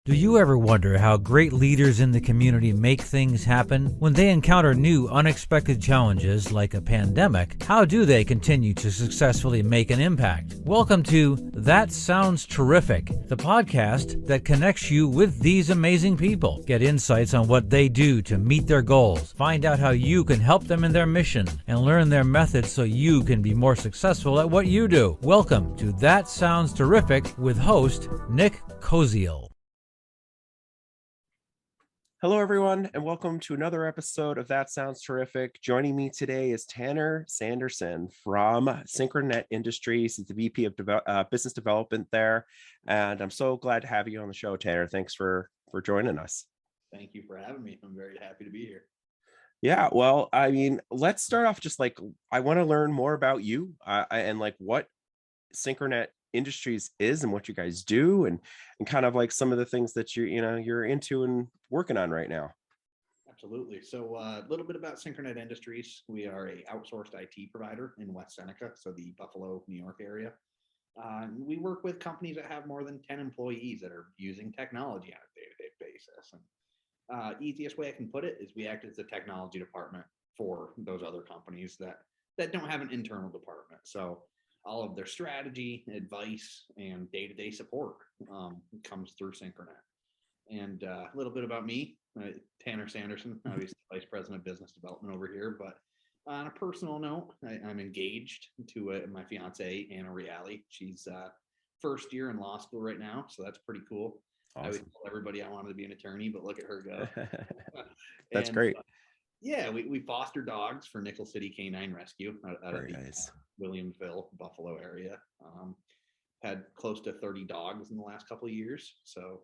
Do you ever wonder how great leaders in the community make things happen? When they encounter new, unexpected challenges like a pandemic, how do they continue to successfully make an impact? Welcome to That Sounds Terrific, the podcast that connects you with these amazing people. Get insights on what they do to meet their goals, find out how you can help them in their mission, and learn their methods so you can be more successful at what you do. Welcome to That Sounds Terrific with host Nick Koziel. Hello, everyone, and welcome to another episode of That Sounds Terrific. Joining me today is Tanner Sanderson from Synchronic Industries. He's the VP of Business Development there, and I'm so glad to have you on the show, Tanner. Thanks for joining us. Thank you for having me. I'm very happy to be here. Yeah, well, I mean, let's start off just like I want to learn more about you and like what Synchronic Industries is and what you guys do and kind of like some of the things that you're into and working on right now. Absolutely. So a little bit about Synchronic Industries. We are a outsourced IT provider in West Seneca, so the Buffalo, New York area. We work with companies that have more than 10 employees that are using technology on a day-to-day basis. And easiest way I can put it is we act as the technology department for those other companies that don't have an internal department. So all of their strategy, advice, and day-to-day support comes through SynchroNet. And a little bit about me, Tanner Sanderson, obviously Vice President of Business Development over here. But on a personal note, I'm engaged to my fiance, Anna Reale. She's first year in law school right now, so that's pretty cool. Awesome. I always tell everybody I wanted to be an attorney, but look at her go. That's great. Yeah, we foster dogs for Nickel City Canine Rescue out of the nice. Williamsville, Buffalo area. Had close to 30 dogs in the last couple of years, so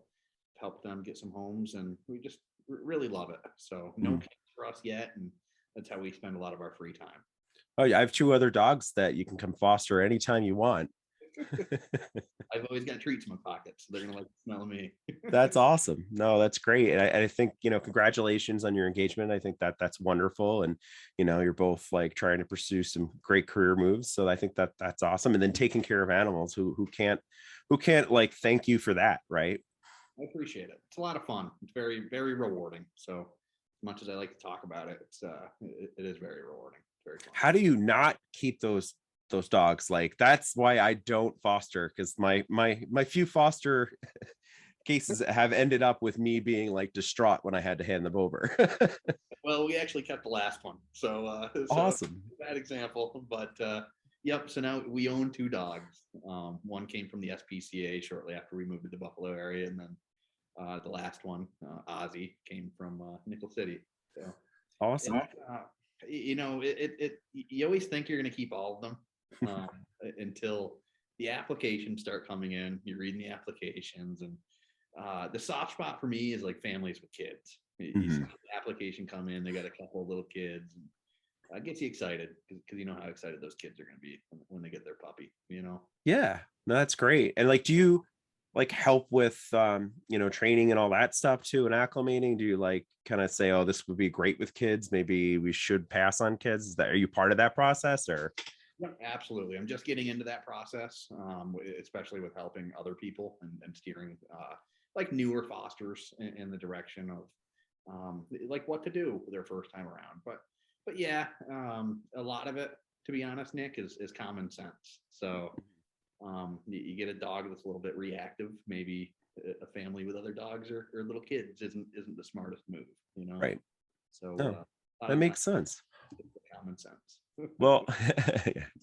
helped them get some homes, and we just really love it. So no kids for us yet, and that's how we spend a lot of our free time. Oh yeah, I have 2 other dogs that you can come foster anytime you want. I've always got treats in my pocket, so they're gonna like the smell of me. That's awesome. No, that's great. And I think, congratulations on your engagement. I think that's wonderful. And, you're both like trying to pursue some great career moves. So I think that's awesome. And then taking care of animals who can't like thank you for that. Right. I appreciate it. It's a lot of fun. It's very, very rewarding. So as much as I like to talk about it, it is very rewarding. Very fun. How do you not keep those dogs? Like, that's why I don't foster, because my few foster cases have ended up with me being like distraught when I had to hand them over. Well, we actually kept the last one. So awesome. Bad example, but yep. So now we own 2 dogs. One came from the SPCA shortly after we moved to the Buffalo area, and then the last one, Ozzy, came from Nickel City. So awesome. You always think you're going to keep all of them until the applications start coming in. You're reading the applications, and the soft spot for me is like families with kids. You see the application come in, they got a couple of little kids, and it gets you excited because you know how excited those kids are going to be when they get their puppy. Yeah, no, that's great. And like, do you like help with training and all that stuff too, and acclimating? Do you like kind of say, oh, this would be great with kids, maybe we should pass on kids? Are you part of that process? Or yeah, absolutely. I'm just getting into that process, especially with helping other people and steering like newer fosters in the direction of like what to do their first time around. But yeah, a lot of it, to be honest, Nick, is common sense. So you get a dog that's a little bit reactive. Maybe a family with other dogs or little kids isn't the smartest move, Right. So that makes sense. Common sense. Well,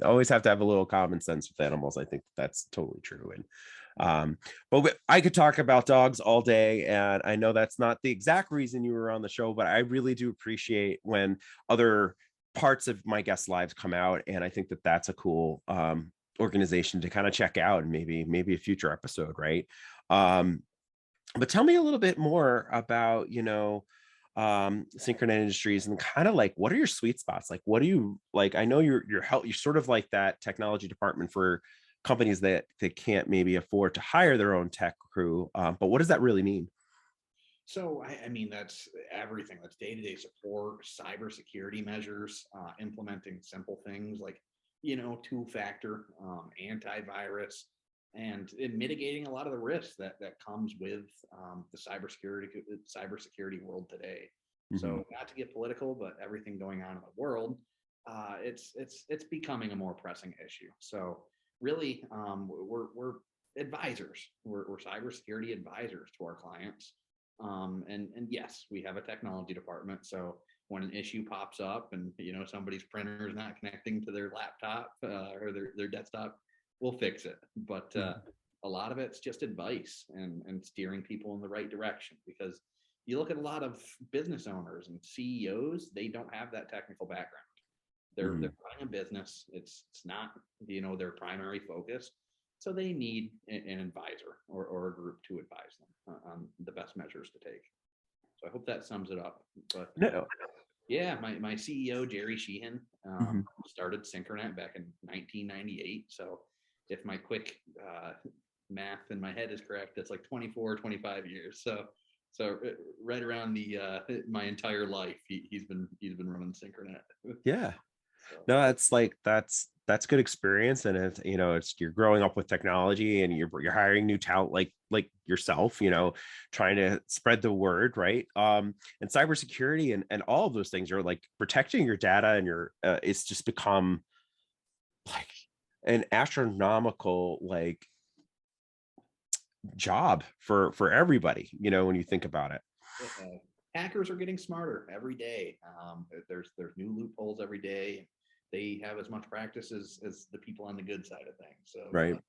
always have to have a little common sense with animals. I think that's totally true. And but I could talk about dogs all day, and I know that's not the exact reason you were on the show, but I really do appreciate when other parts of my guest lives come out, and I think that's a cool organization to kind of check out, and maybe a future episode, right? But tell me a little bit more about Synchronic Industries, and kind of like, what are your sweet spots? Like, what do you like? I know you're sort of like that technology department for companies that can't maybe afford to hire their own tech crew, but what does that really mean? So I mean, that's everything. That's day-to-day support, cybersecurity measures, implementing simple things like 2-factor, antivirus, and in mitigating a lot of the risks that comes with the cybersecurity world today. So not to get political, but everything going on in the world, it's becoming a more pressing issue. So really, we're advisors. We're cybersecurity advisors to our clients. And yes, we have a technology department. So when an issue pops up and somebody's printer is not connecting to their laptop or their desktop, we'll fix it. But a lot of it's just advice and steering people in the right direction, because you look at a lot of business owners and CEOs, they don't have that technical background. They're running a business. It's not their primary focus. So they need an advisor or a group to advise them on the best measures to take. So I hope that sums it up. But yeah, my CEO, Jerry Sheehan, started SynchroNet back in 1998. So if my quick math in my head is correct, that's like 25 years. So right around my entire life, he's been running SynchroNet. Yeah. No, that's good experience. And it's you're growing up with technology and you're hiring new talent like yourself, trying to spread the word, right? And cybersecurity and all of those things are like protecting your data and it's just become like an astronomical like job for everybody, when you think about it. Hackers are getting smarter every day. There's new loopholes every day. They have as much practice as the people on the good side of things. So right.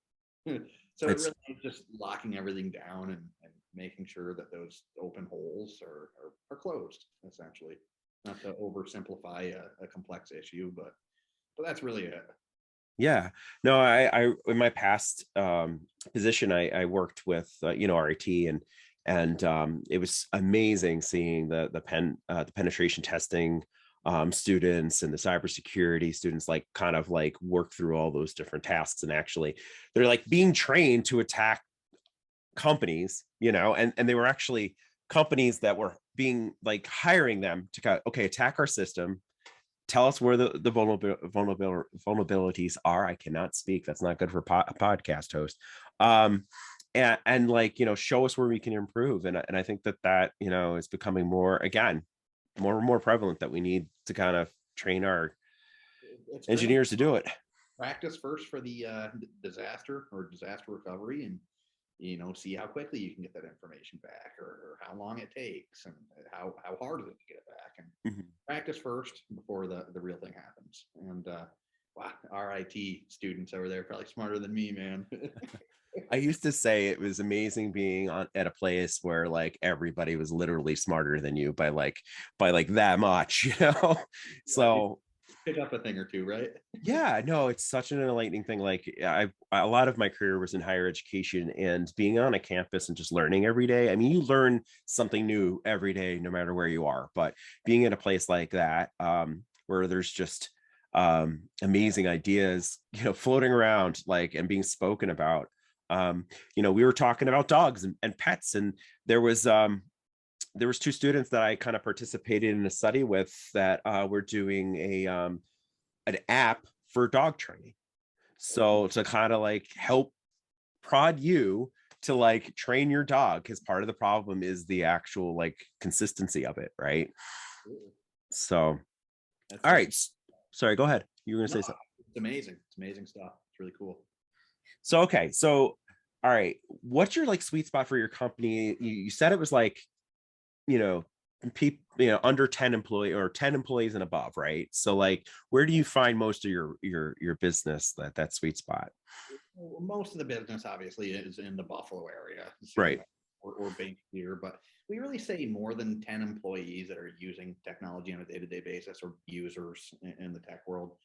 So it really is just locking everything down and making sure that those open holes are closed, essentially. Not to oversimplify a complex issue, but that's really it. Yeah, no, I in my past position, I worked with RIT and it was amazing seeing the penetration testing students and the cybersecurity students like kind of like work through all those different tasks, and actually they're like being trained to attack companies, and they were actually companies that were being like hiring them to attack our system. Tell us where the vulnerabilities are. I cannot speak. That's not good for a podcast host. And like, show us where we can improve. And I think that, is becoming more and more prevalent, that we need to kind of train our engineers to do it. Practice first for the disaster or disaster recovery, and see how quickly you can get that information back, or how long it takes, and how hard is it to get it back, and practice first before the real thing happens. And wow, our IT students over there are probably smarter than me, man. I used to say it was amazing being at a place where like everybody was literally smarter than you by like that much, So pick up a thing or two, right? Yeah, no, it's such an enlightening thing. Like a lot of my career was in higher education, and being on a campus and just learning every day. I mean, you learn something new every day, no matter where you are. But being in a place like that, where there's just amazing ideas, floating around, like, and being spoken about. We were talking about dogs and pets, and there was two students that I kind of participated in a study with that were doing an app for dog training. So to kind of like help prod you to like train your dog, because part of the problem is the actual like consistency of it, right? So all right, sorry, go ahead. You were gonna say something. It's amazing. It's amazing stuff. It's really cool. So okay, so all right, what's your like sweet spot for your company? You said it was like people, under 10 employees or 10 employees and above, right? So like, where do you find most of your business, that sweet spot? Well, most of the business obviously is in the Buffalo area, right? Or based here, but we really say more than 10 employees that are using technology on a day-to-day basis, or users in the tech world.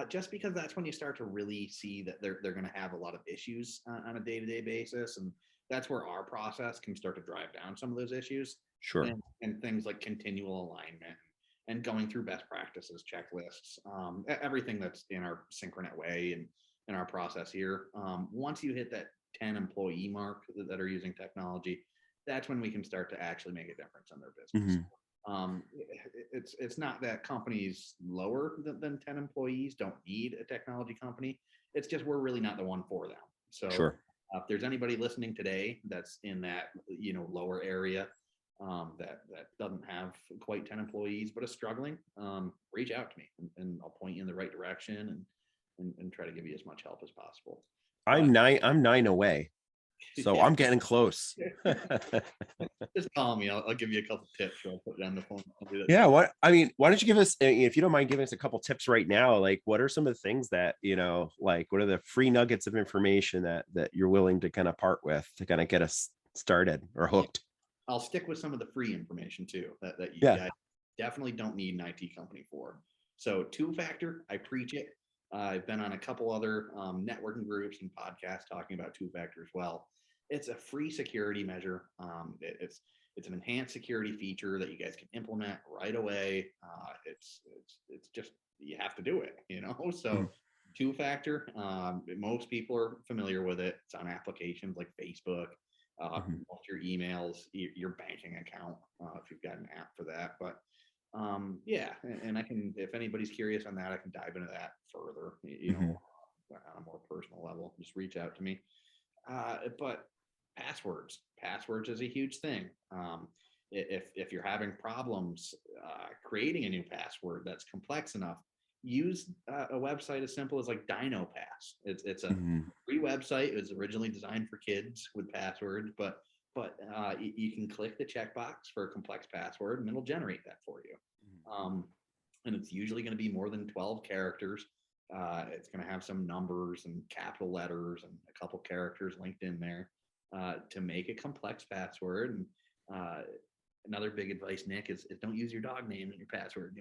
Just because that's when you start to really see that they're going to have a lot of issues on a day-to-day basis, and that's where our process can start to drive down some of those issues. Sure. And things like continual alignment and going through best practices, checklists, everything that's in our SynchroNet way and in our process here. Once you hit that 10 employee mark that are using technology, that's when we can start to actually make a difference in their business. It's not that companies lower than 10 employees don't need a technology company. It's just we're really not the one for them. So sure. If there's anybody listening today that's in that, lower area, that doesn't have quite 10 employees but is struggling, reach out to me and I'll point you in the right direction and try to give you as much help as possible. I'm 9 away, so yeah. I'm getting close. Just call me. I'll give you a couple tips. I'll put it on the phone. Yeah. Why don't you give us, if you don't mind giving us a couple tips right now, like what are some of the things that, like what are the free nuggets of information that you're willing to kind of part with to kind of get us started or hooked? I'll stick with some of the free information too, that you guys definitely don't need an IT company for. So two-factor, I preach it. I've been on a couple other networking groups and podcasts talking about two-factor as well. It's a free security measure. It's an enhanced security feature that you guys can implement right away. It's just, you have to do it, So two-factor, most people are familiar with it. It's on applications like Facebook, your emails, your banking account, if you've got an app for that. But and I can, if anybody's curious on that, I can dive into that further, on a more personal level. Just reach out to me. But passwords is a huge thing. If you're having problems creating a new password that's complex enough, use a website as simple as like DinoPass. It's a free website. It was originally designed for kids with passwords, but you can click the checkbox for a complex password and it'll generate that for you. And it's usually going to be more than 12 characters. It's going to have some numbers and capital letters and a couple characters linked in there to make a complex password. And another big advice, Nick, is don't use your dog name in your password.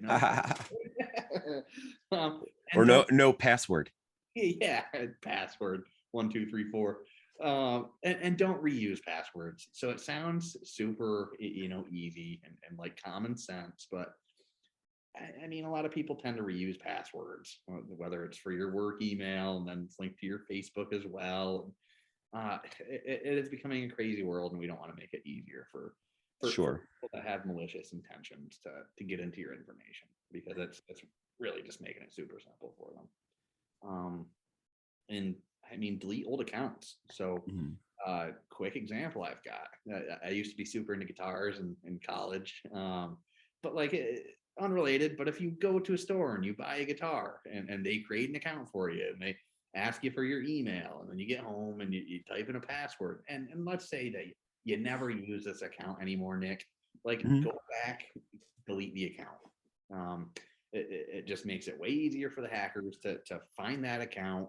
Or no password. Yeah, password 1 2 3 4. And don't reuse passwords. So it sounds super, easy and like common sense, but I mean, a lot of people tend to reuse passwords, whether it's for your work email and then it's linked to your Facebook as well. It is becoming a crazy world, and we don't want to make it easier for people that have malicious intentions to get into your information, because it's really just making it super simple for them. And I mean, delete old accounts. So quick example I've got, I used to be super into guitars in college, but like unrelated, but if you go to a store and you buy a guitar and they create an account for you and they ask you for your email, and then you get home and you type in a password, and let's say that you never use this account anymore, Nick, like go back, delete the account. It just makes it way easier for the hackers to find that account,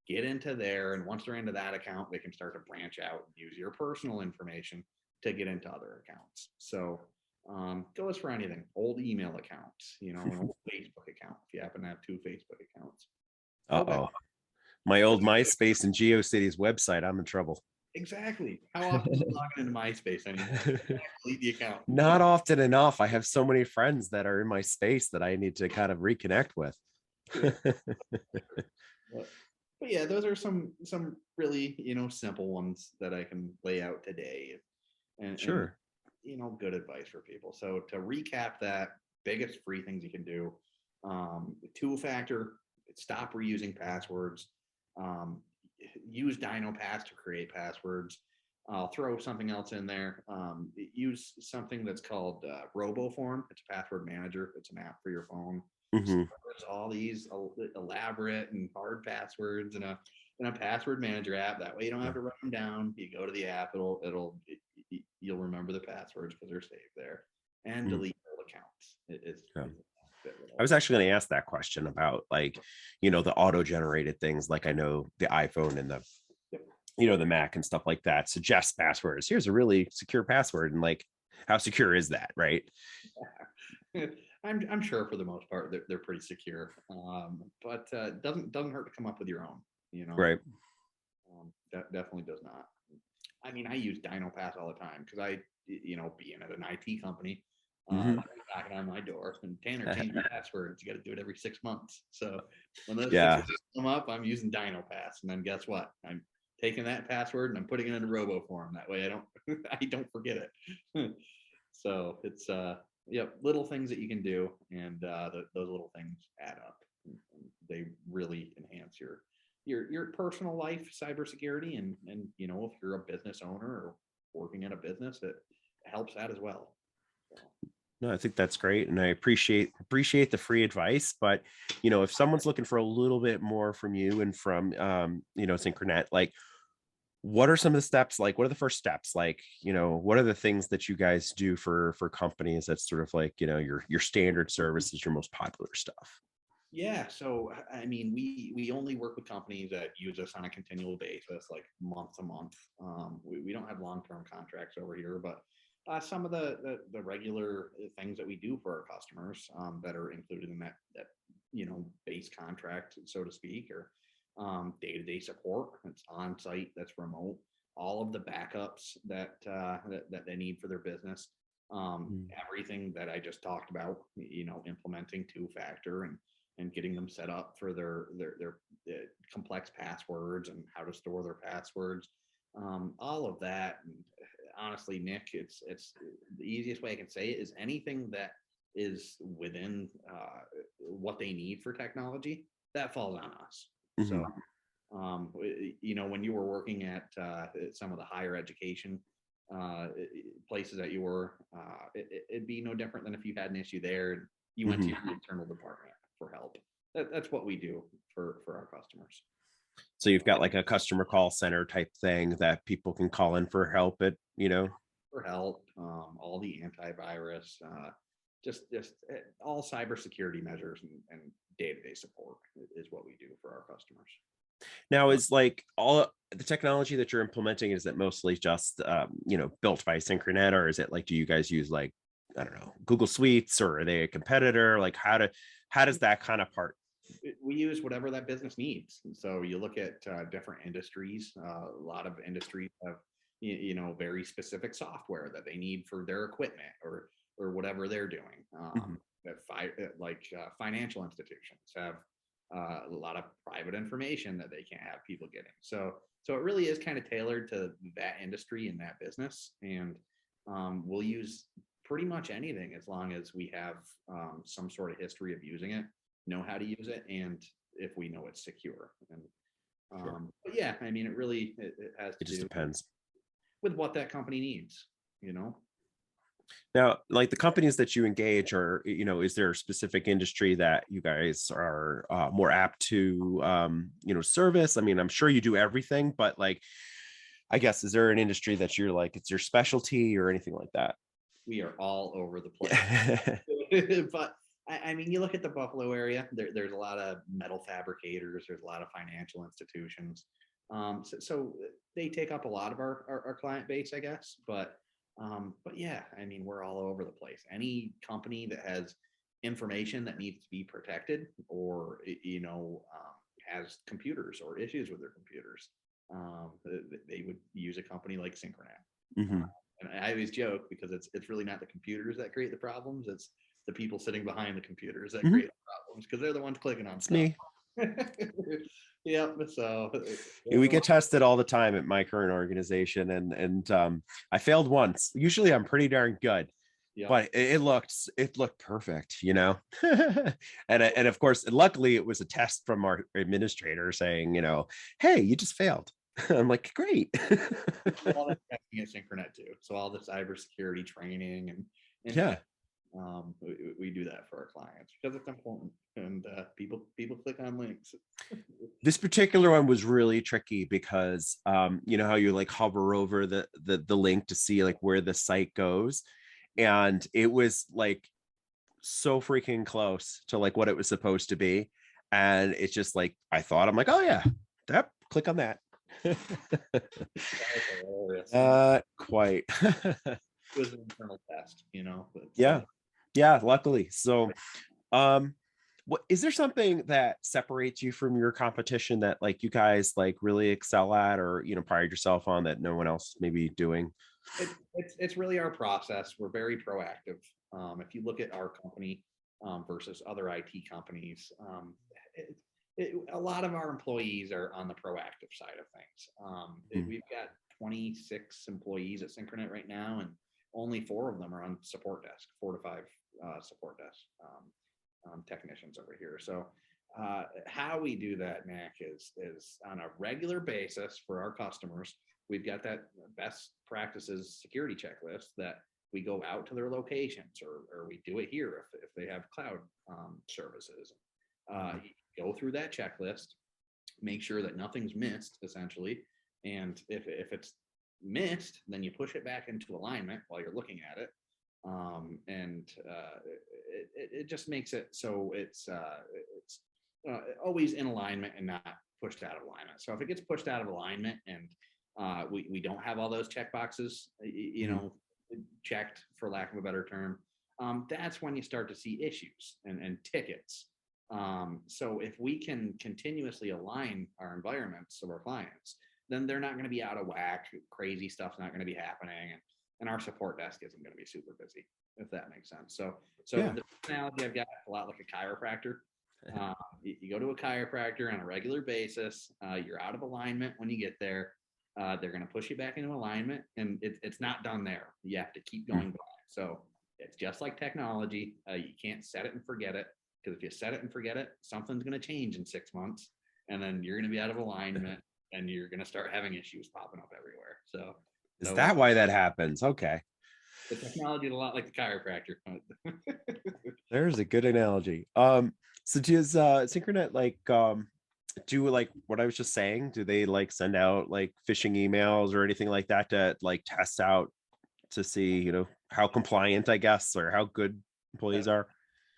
get into there, and once they're into that account, they can start to branch out and use your personal information to get into other accounts. So goes for anything, old email accounts, an old Facebook account, if you happen to have 2 Facebook accounts. My old MySpace and GeoCities website, I'm in trouble. Exactly. How often are you logging into MySpace anymore? Delete the account. Not often enough. I have so many friends that are in my space that I need to kind of reconnect with. But yeah, those are some really, simple ones that I can lay out today. And sure. And, good advice for people. So to recap that, biggest free things you can do, two-factor, stop reusing passwords, use DinoPass to create passwords. I'll throw something else in there. Use something that's called RoboForm. It's a password manager. It's an app for your phone. So there's all these elaborate and hard passwords in a password manager app. That way you don't have to write them down. You go to the app, you'll remember the passwords because they're saved there, and delete old accounts. I was actually going to ask that question about the auto-generated things. Like I know the iPhone and the Mac and stuff like that suggests passwords. Here's a really secure password, and like, how secure is that, right? I'm sure for the most part they're pretty secure, but doesn't hurt to come up with your own. Right. That definitely does not. I mean, I use DinoPass all the time because I, being at an IT company, knocking on my door and Tanner, change your passwords. You got to do it every 6 months. So when those come up, I'm using DinoPass, and then guess what? I'm taking that password and I'm putting it into RoboForm. That way I don't forget it. So it's little things that you can do, and those little things add up. They really enhance your your personal life cybersecurity, and if you're a business owner or working in a business, it helps that as well. No, I think that's great, and I appreciate the free advice. But if someone's looking for a little bit more from you and from SynchroNet, like, what are some of the steps? Like, what are the first steps? Like, what are the things that you guys do for companies that's sort of like your standard services, your most popular stuff? Yeah, so I mean, we only work with companies that use us on a continual basis, like month to month. We don't have long-term contracts over here, but some of the regular things that we do for our customers that are included in that base contract, so to speak, or day-to-day support. It's on-site, that's remote. All of the backups that they need for their business. Everything that I just talked about, implementing two-factor and getting them set up for their complex passwords and how to store their passwords. All of that. And honestly, Nick, it's the easiest way I can say it is anything that is within what they need for technology, that falls on us. So, when you were working at some of the higher education places that you were, it'd be no different than if you had an issue there and you went to your internal department for help. That's what we do for our customers. So you've got like a customer call center type thing that people can call in for help at, for help, all the antivirus, just all cybersecurity measures and day-to-day support is what we do for our customers. Now, is like all the technology that you're implementing, is it mostly just built by SynchroNet, or is it like, do you guys use like, I don't know, Google Suites, or are they a competitor? Like, how does that kind of part? We use whatever that business needs. And so you look at different industries. A lot of industries have very specific software that they need for their equipment or whatever they're doing. Financial institutions have a lot of private information that they can't have people getting. So it really is kind of tailored to that industry and that business. And we'll use pretty much anything as long as we have some sort of history of using it, know how to use it, and if we know it's secure. And but yeah, I mean, it has to just do depends with what that company needs. Now, like the companies that you engage, or is there a specific industry that you guys are more apt to service? I mean, I'm sure you do everything, but like, I guess, is there an industry that you're like, it's your specialty or anything like that? We are all over the place. But I mean, you look at the Buffalo area, there's a lot of metal fabricators, there's a lot of financial institutions. So they take up a lot of our client base, I guess. But yeah, I mean, we're all over the place. Any company that has information that needs to be protected, or has computers or issues with their computers, they would use a company like SynchroNet. And I always joke because it's really not the computers that create the problems; it's the people sitting behind the computers that create the problems, because they're the ones clicking on stuff. Me. Yep. So we get tested all the time at my current organization, and I failed once. Usually I'm pretty darn good. Yep. But it looked perfect, and of course, luckily it was a test from our administrator saying, hey, you just failed. I'm like, great. All that testing at SynchroNet too. So all the cybersecurity training and yeah. We do that for our clients because it's important, and people click on links. This particular one was really tricky because you know how you like hover over the link to see like where the site goes, and it was like so freaking close to like what it was supposed to be, and it's just like I'm like, oh yeah, click on that. Quite. It was an internal test, but, yeah, luckily. So what is there something that separates you from your competition that like you guys like really excel at, or pride yourself on, that no one else may be doing? It's really our process. We're very proactive. If you look at our company versus other IT companies, a lot of our employees are on the proactive side of things. We've got 26 employees at SynchroNet right now, and only 4 of them are on support desk, 4 to 5 support desk technicians over here. So How we do that, Nick, is on a regular basis for our customers. We've got that best practices security checklist that we go out to their locations, or we do it here if they have cloud services. Go through that checklist, make sure that nothing's missed, essentially. And if it's missed, then you push it back into alignment while you're looking at it. It just makes it so it's always in alignment and not pushed out of alignment. So if it gets pushed out of alignment and we don't have all those check boxes, checked, for lack of a better term, that's when you start to see issues and tickets. So if we can continuously align our environments of our clients, then they're not going to be out of whack. Crazy stuff's not going to be happening, and our support desk isn't going to be super busy, if that makes sense. So Yeah. the analogy I've got a lot like a chiropractor. You go to a chiropractor on a regular basis. You're out of alignment when you get there. They're going to push you back into alignment, and it's not done there. You have to keep going back. So it's just like technology. You can't set it and forget it, because if you set it and forget it, something's going to change in 6 months, and then you're going to be out of alignment, and you're going to start having issues popping up everywhere. So is that why that happens? Okay. The technology is a lot like the chiropractor. There's a good analogy. So does SynchroNet do like what I was just saying? Do they like send out like phishing emails or anything like that to like test out to see, how compliant, I guess, or how good employees are?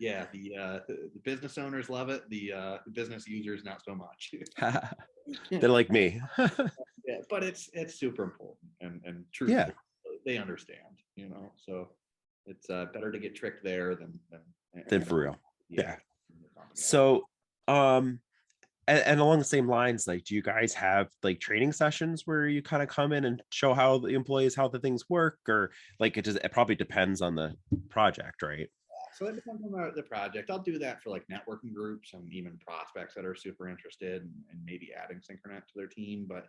Yeah, the business owners love it. The business users not so much. They're like me. Yeah, but it's super important, and truthfully, Yeah. they understand. So it's better to get tricked there Than for real. Yeah. So So, and along the same lines, like, do you guys have like training sessions where you kind of come in and show how the employees, how the things work, or like it probably depends on the project, right? So it depends on the project. I'll do that for like networking groups and even prospects that are super interested and maybe adding SynchroNet to their team. But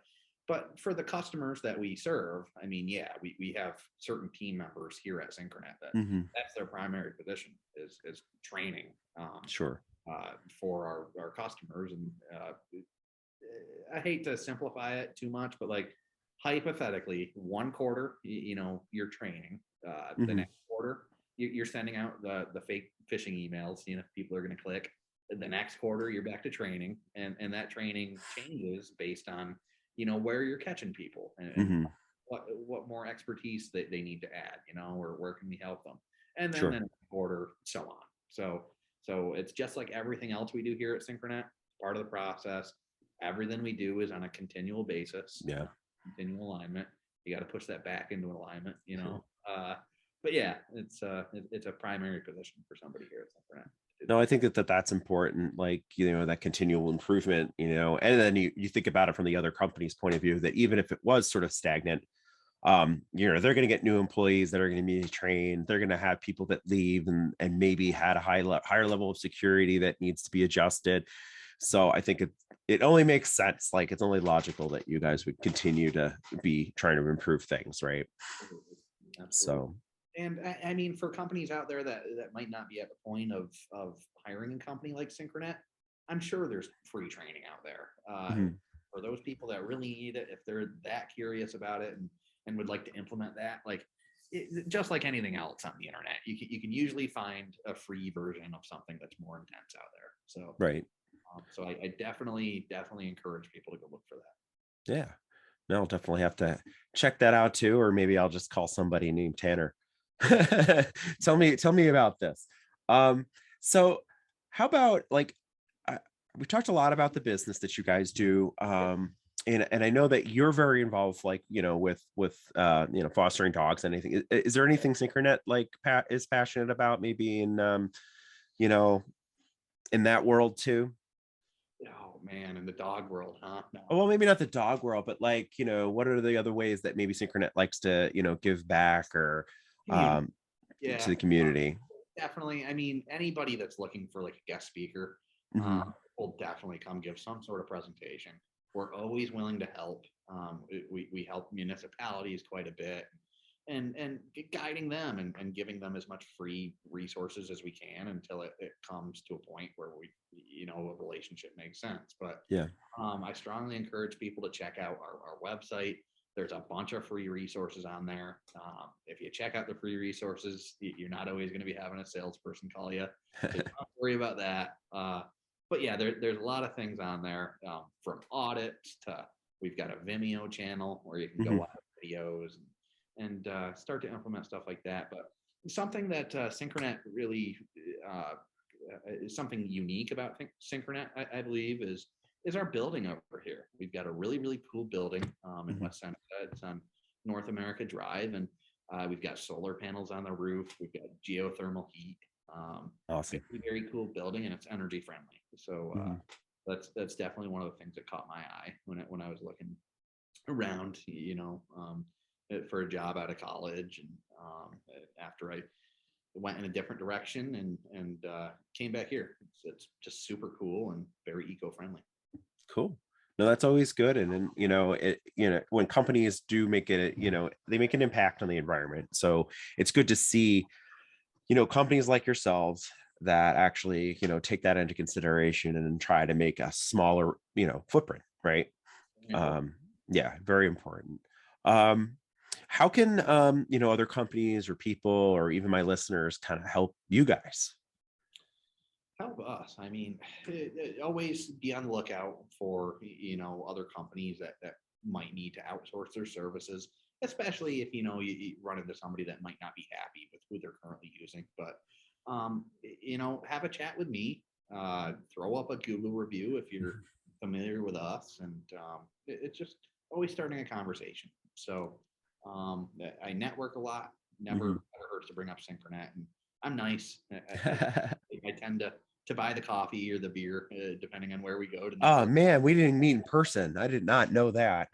for the customers that we serve, I mean, yeah, we have certain team members here at SynchroNet that's their primary position is training. Sure. For our customers. And I hate to simplify it too much, but like hypothetically, one quarter, you're training. The next quarter, you're sending out the fake phishing emails. People are going to click. The next quarter, you're back to training, and that training changes based on where you're catching people and what more expertise that they need to add. Or where can we help them? And then Sure. the next quarter, so on. So it's just like everything else we do here at SynchroNet, part of the process. Everything we do is on a continual basis. Yeah. Continual alignment. You got to push that back into alignment, Sure. But yeah, it's a primary position for somebody here at SynchroNet. No, I think that's important, like, that continual improvement, and then you think about it from the other company's point of view, that even if it was sort of stagnant, they're going to get new employees that are going to be trained. They're going to have people that leave and maybe had a higher level of security that needs to be adjusted. So I think it only makes sense. Like, it's only logical that you guys would continue to be trying to improve things, right? Absolutely. So, and I mean, for companies out there that might not be at the point of hiring a company like SynchroNet, I'm sure there's free training out there for those people that really need it. If they're that curious about it and would like to implement that, like just like anything else on the internet, you can usually find a free version of something that's more intense out there. So right. So I definitely encourage people to go look for that. Yeah. No, I'll definitely have to check that out too, or maybe I'll just call somebody named Tanner. Tell me about this. So how about like, we talked a lot about the business that you guys do. And I know that you're very involved, like, with fostering dogs and anything. Is there anything SynchroNet like Pat is passionate about, maybe in in that world too? Oh man, in the dog world, huh? No. Well, maybe not the dog world, but like, what are the other ways that maybe SynchroNet likes to, give back or to the community? Definitely. I mean, anybody that's looking for like a guest speaker will definitely come give some sort of presentation. We're always willing to help. We help municipalities quite a bit. and guiding them and giving them as much free resources as we can until it comes to a point where a relationship makes sense. But Yeah. I strongly encourage people to check out our website. There's a bunch of free resources on there. If you check out the free resources, you're not always going to be having a salesperson call you. So don't worry about that. But yeah, there's a lot of things on there, from audits to, we've got a Vimeo channel where you can go watch videos and start to implement stuff like that. But something that SynchroNet really is something unique about SynchroNet, I believe, is our building over here. We've got a really, really cool building in West Seneca. It's on North America Drive, and we've got solar panels on the roof. We've got geothermal heat. Awesome. It's a very cool building, and it's energy friendly. So that's definitely one of the things that caught my eye when I was looking around, for a job out of college, and after I went in a different direction and came back here. It's just super cool and very eco-friendly. Cool. No, that's always good. And then, when companies do make it, they make an impact on the environment. So it's good to see, companies like yourselves that actually, take that into consideration and try to make a smaller, footprint, right? Yeah, very important. How can, other companies or people or even my listeners kind of help you guys? Help us. I mean, always be on the lookout for, other companies that might need to outsource their services, especially if, you run into somebody that might not be happy with who they're currently using. But, have a chat with me, throw up a Google review if you're familiar with us. And it's just always starting a conversation. So I network a lot, never hurts to bring up SynchroNet. And I'm nice. I tend to buy the coffee or the beer, depending on where we go. Oh man, we didn't meet in person. I did not know that.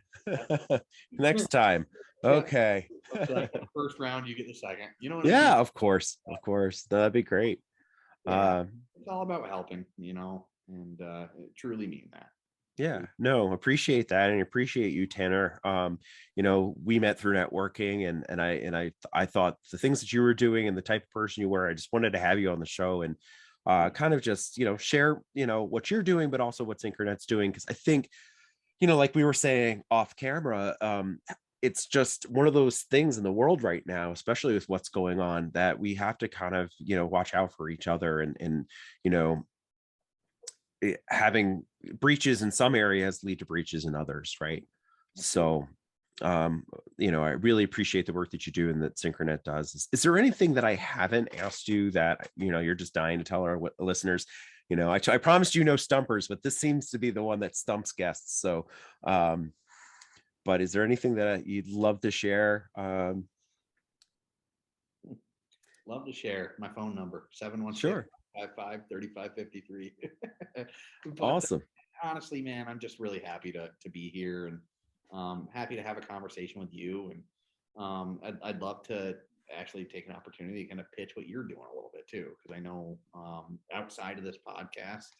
Next time. Okay. Like the first round, you get the second. You know what Yeah, I mean? of course. That'd be great. Yeah, it's all about helping, and truly mean that. Yeah, no, appreciate that, and appreciate you, Tanner. We met through networking, and I thought the things that you were doing and the type of person you were, I just wanted to have you on the show and kind of just share what you're doing, but also what SynchroNet's doing, because I think like we were saying off camera, it's just one of those things in the world right now, especially with what's going on, that we have to kind of watch out for each other and having breaches in some areas lead to breaches in others, right? So I really appreciate the work that you do and that SynchroNet does. Is there anything that I haven't asked you that you're just dying to tell our listeners? I promised you no stumpers, but this seems to be the one that stumps guests. So but is there anything that you'd love to share? Love to share my phone number, 716-55-3553. Awesome. Honestly, man, I'm just really happy to be here and happy to have a conversation with you. And I'd love to actually take an opportunity to kind of pitch what you're doing a little bit too, because I know outside of this podcast,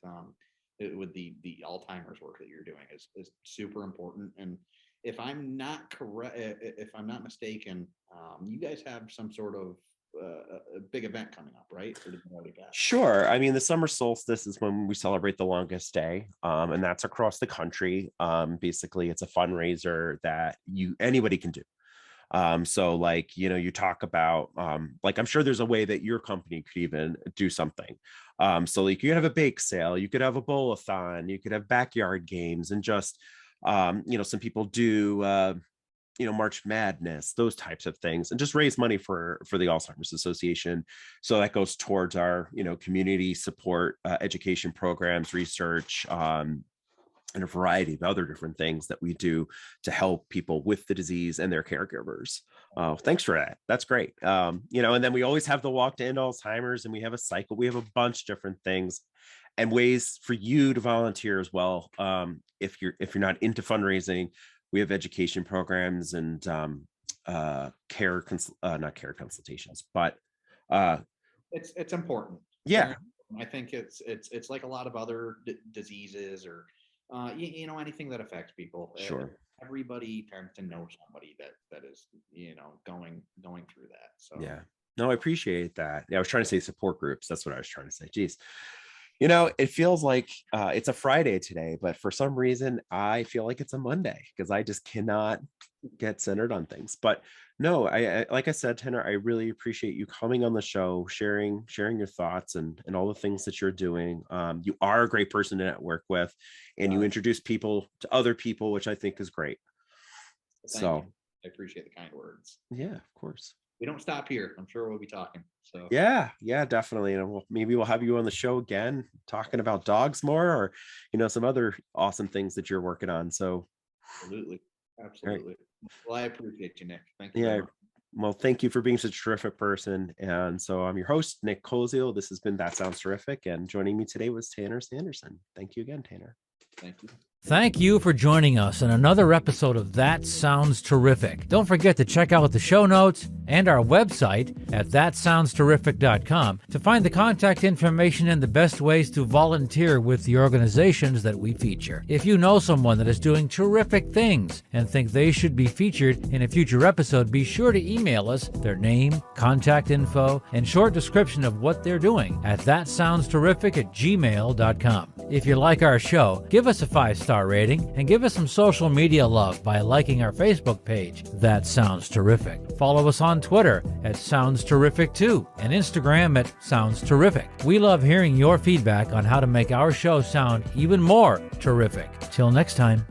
with the Alzheimer's work that you're doing is super important. And if I'm not correct, if I'm not mistaken, you guys have some sort of a big event coming up, right? Sure. I mean, the summer solstice is when we celebrate the longest day, and that's across the country. Basically, it's a fundraiser that anybody can do. So like, you talk about, like, I'm sure there's a way that your company could even do something. So like you could have a bake sale, you could have a bowl-a-thon, you could have backyard games, and just, some people do, March Madness, those types of things, and just raise money for the Alzheimer's Association. So that goes towards our, community support, education programs, research, and a variety of other different things that we do to help people with the disease and their caregivers. Thanks for that. That's great. And then we always have the walk to end Alzheimer's, and we have a cycle. We have a bunch of different things and ways for you to volunteer as well. If you're not into fundraising, we have education programs and not care consultations, but it's important. Yeah, I think it's like a lot of other diseases or anything that affects people. Sure. everybody tends to know somebody that is, going through that. So Yeah. No, I appreciate that. Yeah, I was trying to say support groups. That's what I was trying to say. Geez. It feels like it's a Friday today, but for some reason I feel like it's a Monday because I just cannot get centered on things. But no, I like I said, Tanner, I really appreciate you coming on the show, sharing your thoughts and all the things that you're doing. You are a great person to network with, and you introduce people to other people, which I think is great. Thank you. I appreciate the kind words. Yeah, of course. We don't stop here. I'm sure we'll be talking. So yeah, definitely. And maybe we'll have you on the show again, talking about dogs more, or some other awesome things that you're working on. So absolutely. Right. Well, I appreciate you, Nick. Thank you. Yeah. Well, thank you for being such a terrific person. And so I'm your host, Nick Koziel. This has been That Sounds Terrific. And joining me today was Tanner Sanderson. Thank you again, Tanner. Thank you. Thank you for joining us in another episode of That Sounds Terrific. Don't forget to check out the show notes and our website at thatsoundsterrific.com to find the contact information and the best ways to volunteer with the organizations that we feature. If you know someone that is doing terrific things and think they should be featured in a future episode, be sure to email us their name, contact info, and short description of what they're doing at thatsoundsterrific@gmail.com. If you like our show, give us a 5-star rating and give us some social media love by liking our Facebook page, That Sounds Terrific. Follow us on Twitter at Sounds Terrific 2 and Instagram at Sounds Terrific. We love hearing your feedback on how to make our show sound even more terrific. Till next time.